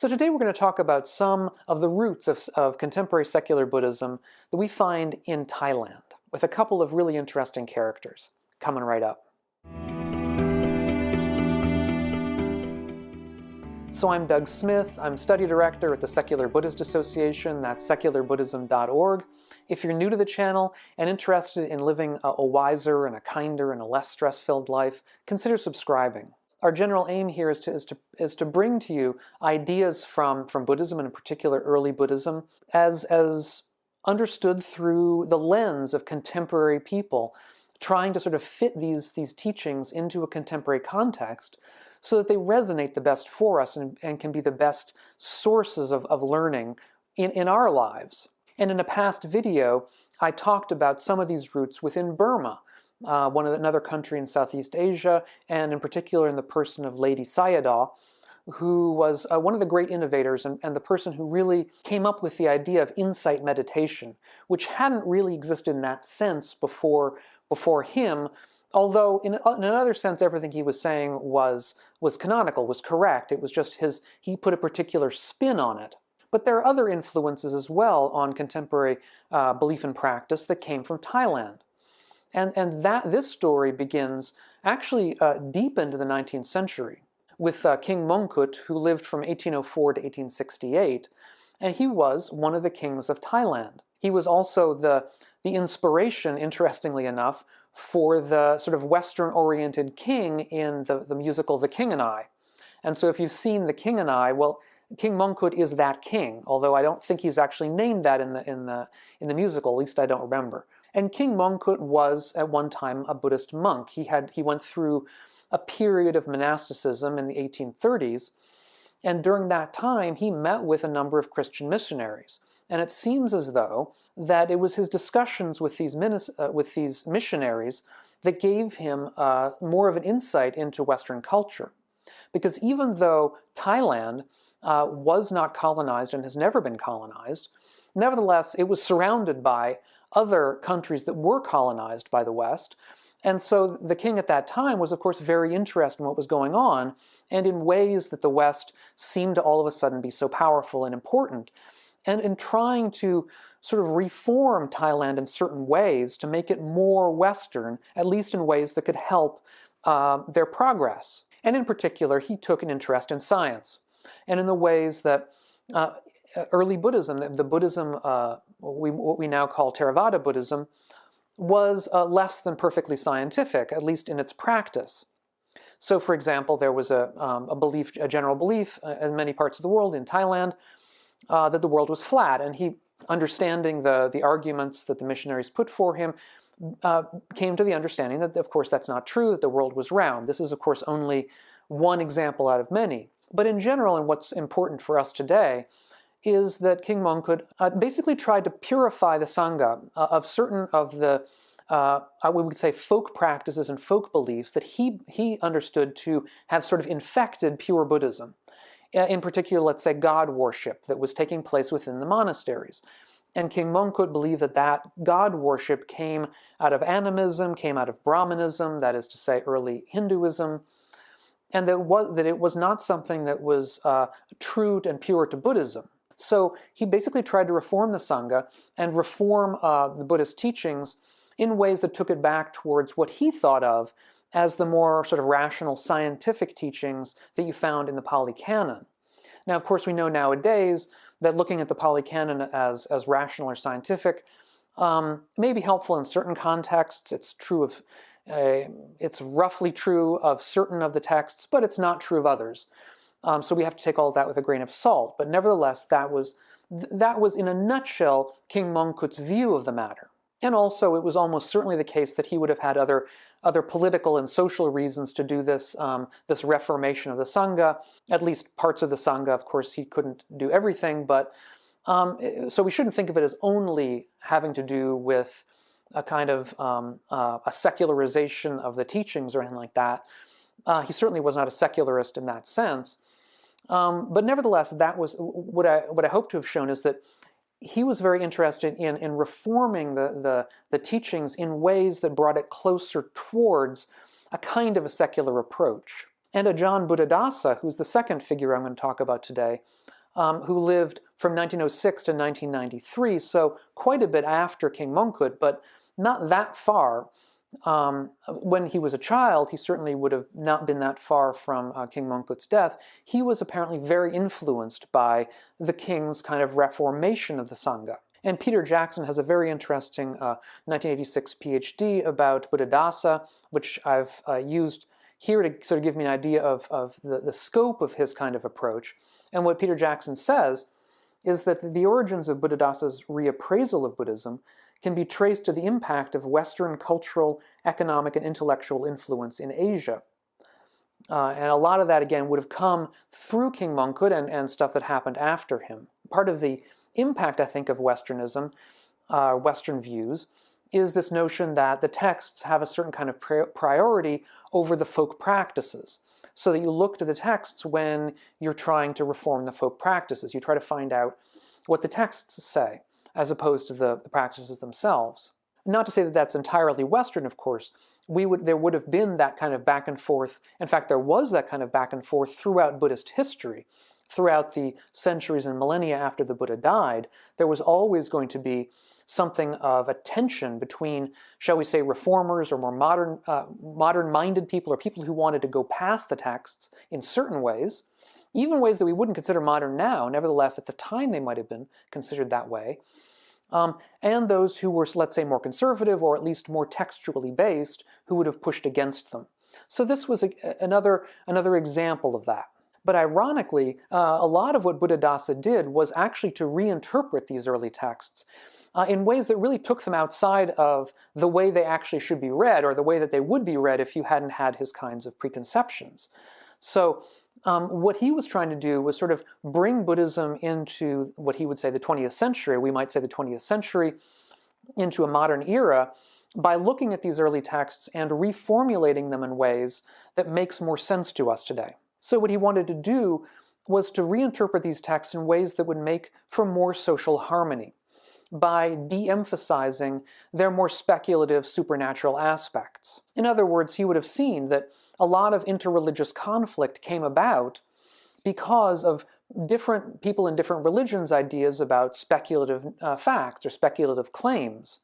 So today we're going to talk about some of the roots of contemporary secular Buddhism that we find in Thailand, with a couple of really interesting characters coming right up. So I'm Doug Smith. I'm study director at the Secular Buddhist Association. That's secularbuddhism.org. If you're new to the channel and interested in living a wiser and a kinder and a less stress-filled life, consider subscribing. Our general aim here is to bring to you ideas from Buddhism, and in particular early Buddhism, as understood through the lens of contemporary people, trying to sort of fit these teachings into a contemporary context so that they resonate the best for us and can be the best sources of learning in our lives. And in a past video, I talked about some of these roots within Burma, another country in Southeast Asia, and in particular in the person of Ledi Sayadaw, who was one of the great innovators and the person who really came up with the idea of insight meditation, which hadn't really existed in that sense before him. Although, in another sense, everything he was saying was canonical, was correct. It was just he put a particular spin on it. But there are other influences as well on contemporary belief and practice that came from Thailand. And this story begins actually deep into the 19th century with King Mongkut, who lived from 1804 to 1868, and he was one of the kings of Thailand. He was also the inspiration, interestingly enough, for the sort of Western-oriented king in the musical The King and I. And so if you've seen The King and I, well, King Mongkut is that king, although I don't think he's actually named that in the musical, at least I don't remember. And King Mongkut was at one time a Buddhist monk. He went through a period of monasticism in the 1830s, and during that time he met with a number of Christian missionaries. And it seems as though that it was his discussions with these missionaries that gave him more of an insight into Western culture. Because even though Thailand was not colonized and has never been colonized, nevertheless it was surrounded by other countries that were colonized by the West. And so the king at that time was, of course, very interested in what was going on, and in ways that the West seemed to all of a sudden be so powerful and important. And in trying to sort of reform Thailand in certain ways to make it more Western, at least in ways that could help their progress. And in particular, he took an interest in science, and in the ways that early Buddhism, the Buddhism, what we now call Theravada Buddhism, was less than perfectly scientific, at least in its practice. So, for example, there was a general belief in many parts of the world, in Thailand, that the world was flat, and he, understanding the arguments that the missionaries put for him, came to the understanding that, of course, that's not true, that the world was round. This is, of course, only one example out of many. But in general, and what's important for us today, is that King Mongkut basically tried to purify the Sangha of certain of the, we would say, folk practices and folk beliefs that he understood to have sort of infected pure Buddhism. In particular, let's say, God worship that was taking place within the monasteries. And King Mongkut believed that God worship came out of animism, came out of Brahmanism, that is to say, early Hinduism, and that it was not something that was true and pure to Buddhism. So he basically tried to reform the Sangha and reform the Buddhist teachings in ways that took it back towards what he thought of as the more sort of rational scientific teachings that you found in the Pali Canon. Now, of course, we know nowadays that looking at the Pali Canon as rational or scientific may be helpful in certain contexts. It's roughly true of certain of the texts, but it's not true of others. So we have to take all of that with a grain of salt. But nevertheless, that was in a nutshell King Mongkut's view of the matter. And also, it was almost certainly the case that he would have had other political and social reasons to do this reformation of the Sangha, at least parts of the Sangha. Of course, he couldn't do everything, but so we shouldn't think of it as only having to do with a kind of a secularization of the teachings or anything like that. He certainly was not a secularist in that sense. But nevertheless, that was what I hope to have shown, is that he was very interested in reforming the teachings in ways that brought it closer towards a kind of a secular approach. and Ajahn Buddhadasa, who's the second figure I'm going to talk about today, who lived from 1906 to 1993, so quite a bit after King Mongkut, but not that far. When he was a child, he certainly would have not been that far from King Mongkut's death. He was apparently very influenced by the king's kind of reformation of the Sangha. And Peter Jackson has a very interesting 1986 PhD about Buddhadasa, which I've used here to sort of give me an idea of the scope of his kind of approach. And what Peter Jackson says is that the origins of Buddhadasa's reappraisal of Buddhism can be traced to the impact of Western cultural, economic, and intellectual influence in Asia. And a lot of that, again, would have come through King Mongkut and stuff that happened after him. Part of the impact, I think, of Westernism, Western views, is this notion that the texts have a certain kind of priority over the folk practices. So that you look to the texts when you're trying to reform the folk practices. You try to find out what the texts say, as opposed to the practices themselves. Not to say that that's entirely Western, of course. There would have been that kind of back and forth. In fact, there was that kind of back and forth throughout Buddhist history. Throughout the centuries and millennia after the Buddha died, there was always going to be something of a tension between, shall we say, reformers or more modern-minded people, or people who wanted to go past the texts in certain ways, even ways that we wouldn't consider modern now. Nevertheless, at the time they might have been considered that way. And those who were, let's say, more conservative or at least more textually based, who would have pushed against them. So this was another example of that. But ironically, a lot of what Buddhadasa did was actually to reinterpret these early texts in ways that really took them outside of the way they actually should be read, or the way that they would be read if you hadn't had his kinds of preconceptions. So what he was trying to do was sort of bring Buddhism into what he would say the 20th century, we might say the 20th century, into a modern era, by looking at these early texts and reformulating them in ways that makes more sense to us today. So what he wanted to do was to reinterpret these texts in ways that would make for more social harmony, by de-emphasizing their more speculative supernatural aspects. In other words, he would have seen that a lot of interreligious conflict came about because of different people in different religions' ideas about speculative facts or speculative claims.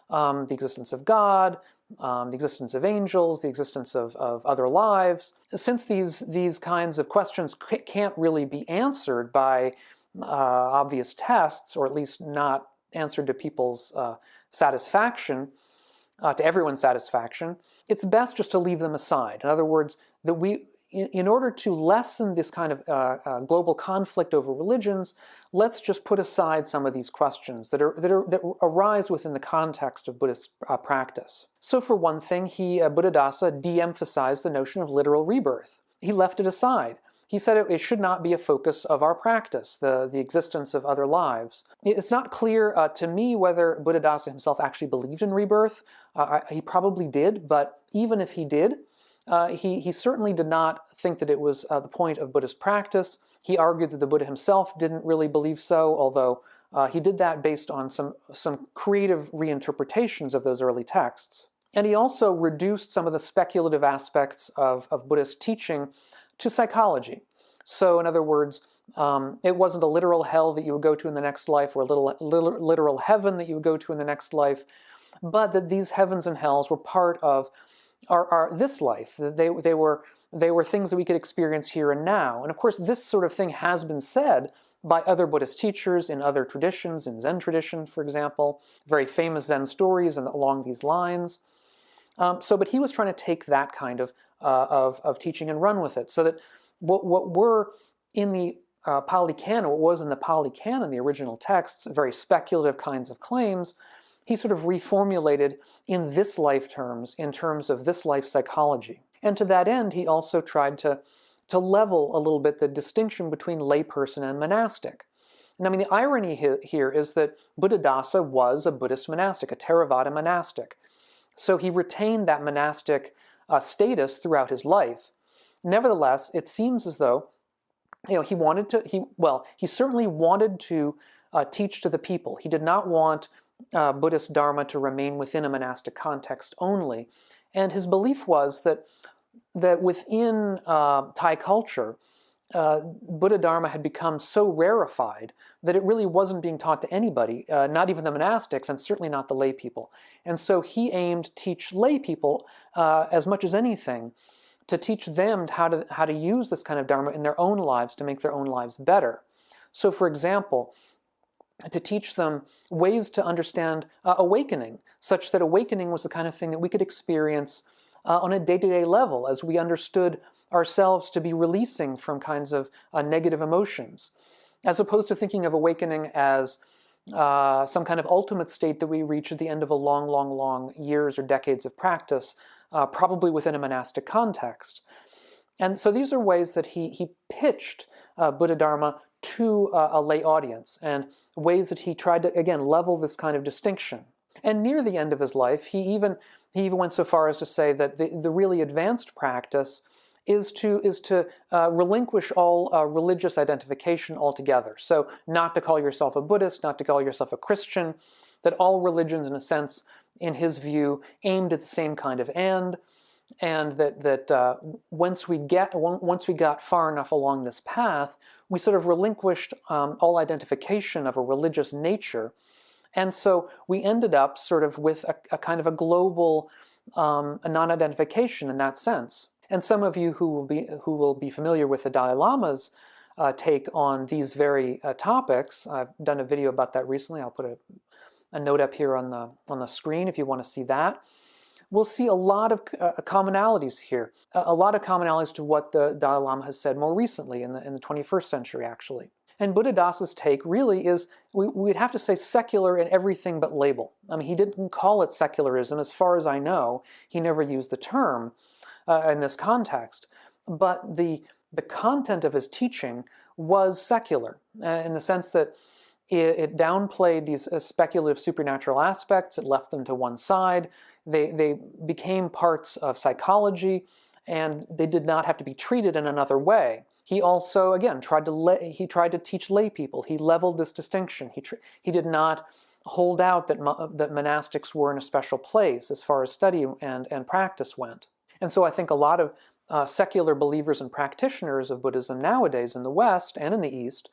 The existence of God, the existence of angels, the existence of other lives. Since these kinds of questions can't really be answered by obvious tests, or at least not answered to people's satisfaction, to everyone's satisfaction, it's best just to leave them aside. In other words, that in order to lessen this kind of global conflict over religions, let's just put aside some of these questions that arise within the context of Buddhist practice. So for one thing, Buddhadasa de-emphasized the notion of literal rebirth. He left it aside. He said it should not be a focus of our practice, the existence of other lives. It's not clear to me whether Buddhadasa himself actually believed in rebirth. He probably did, but even if he did, he certainly did not think that it was the point of Buddhist practice. He argued that the Buddha himself didn't really believe so, although he did that based on some creative reinterpretations of those early texts. And he also reduced some of the speculative aspects of Buddhist teaching to psychology. So in other words, it wasn't a literal hell that you would go to in the next life, or a literal heaven that you would go to in the next life, but that these heavens and hells were part of this life. They were things that we could experience here and now. And of course, this sort of thing has been said by other Buddhist teachers in other traditions, in Zen tradition, for example, very famous Zen stories and along these lines. But he was trying to take that kind of teaching and run with it, so that what were in the Pali Canon, what was in the Pali Canon, the original texts, very speculative kinds of claims, he sort of reformulated in this life terms, in terms of this life psychology. And to that end, he also tried to level a little bit the distinction between layperson and monastic. And I mean, the irony here is that Buddhadasa was a Buddhist monastic, a Theravada monastic. So he retained that monastic status throughout his life. Nevertheless, it seems as though he certainly wanted to teach to the people. He did not want Buddhist Dharma to remain within a monastic context only. And his belief was that that within Thai culture, Buddha Dharma had become so rarefied that it really wasn't being taught to anybody, not even the monastics, and certainly not the lay people. And so he aimed to teach lay people as much as anything, to teach them how to use this kind of Dharma in their own lives to make their own lives better. So, for example, to teach them ways to understand awakening, such that awakening was the kind of thing that we could experience on a day-to-day level as we understood ourselves to be releasing from kinds of negative emotions, as opposed to thinking of awakening as some kind of ultimate state that we reach at the end of a long, long, long years or decades of practice, probably within a monastic context. And so these are ways that he pitched Buddha Dharma to a lay audience, and ways that he tried to, again, level this kind of distinction. And near the end of his life, he even went so far as to say that the really advanced practice is to relinquish all religious identification altogether. So not to call yourself a Buddhist, not to call yourself a Christian, that all religions, in a sense, in his view, aimed at the same kind of end, and that once we got far enough along this path, we sort of relinquished all identification of a religious nature, and so we ended up sort of with a kind of a global a non-identification in that sense. And some of you who will be familiar with the Dalai Lama's take on these very topics, I've done a video about that recently. I'll put a note up here on the screen if you want to see that. We'll see a lot of commonalities here, a lot of commonalities to what the Dalai Lama has said more recently in the 21st century, actually. And Buddhadasa's take really is, we'd have to say, secular in everything but label. I mean, he didn't call it secularism. As far as I know, he never used the term in this context. But the content of his teaching was secular, in the sense that it downplayed these speculative supernatural aspects. It left them to one side. They became parts of psychology, and they did not have to be treated in another way. He also, again, tried to teach lay people. He leveled this distinction. He did not hold out that monastics were in a special place as far as study and practice went. And so I think a lot of secular believers and practitioners of Buddhism nowadays in the West and in the East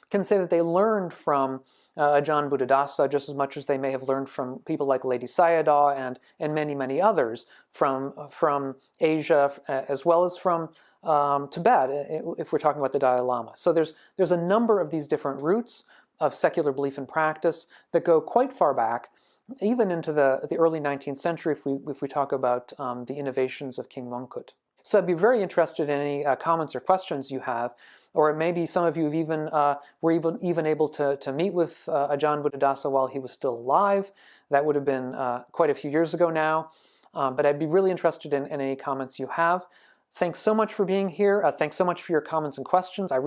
can say that they learned from Ajahn Buddhadasa just as much as they may have learned from people like Ledi Sayadaw and many, many others from Asia, as well as from Tibet, if we're talking about the Dalai Lama. So there's a number of these different roots of secular belief and practice that go quite far back, even into the early 19th century, if we talk about the innovations of King Mongkut. So I'd be very interested in any comments or questions you have, or maybe some of you have were even able to meet with Ajahn Buddhadasa while he was still alive. That would have been quite a few years ago now, but I'd be really interested in any comments you have. Thanks so much for being here. Thanks so much for your comments and questions. I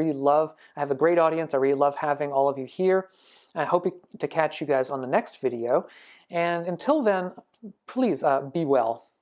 have a great audience. I really love having all of you here. I hope to catch you guys on the next video. And until then, please be well.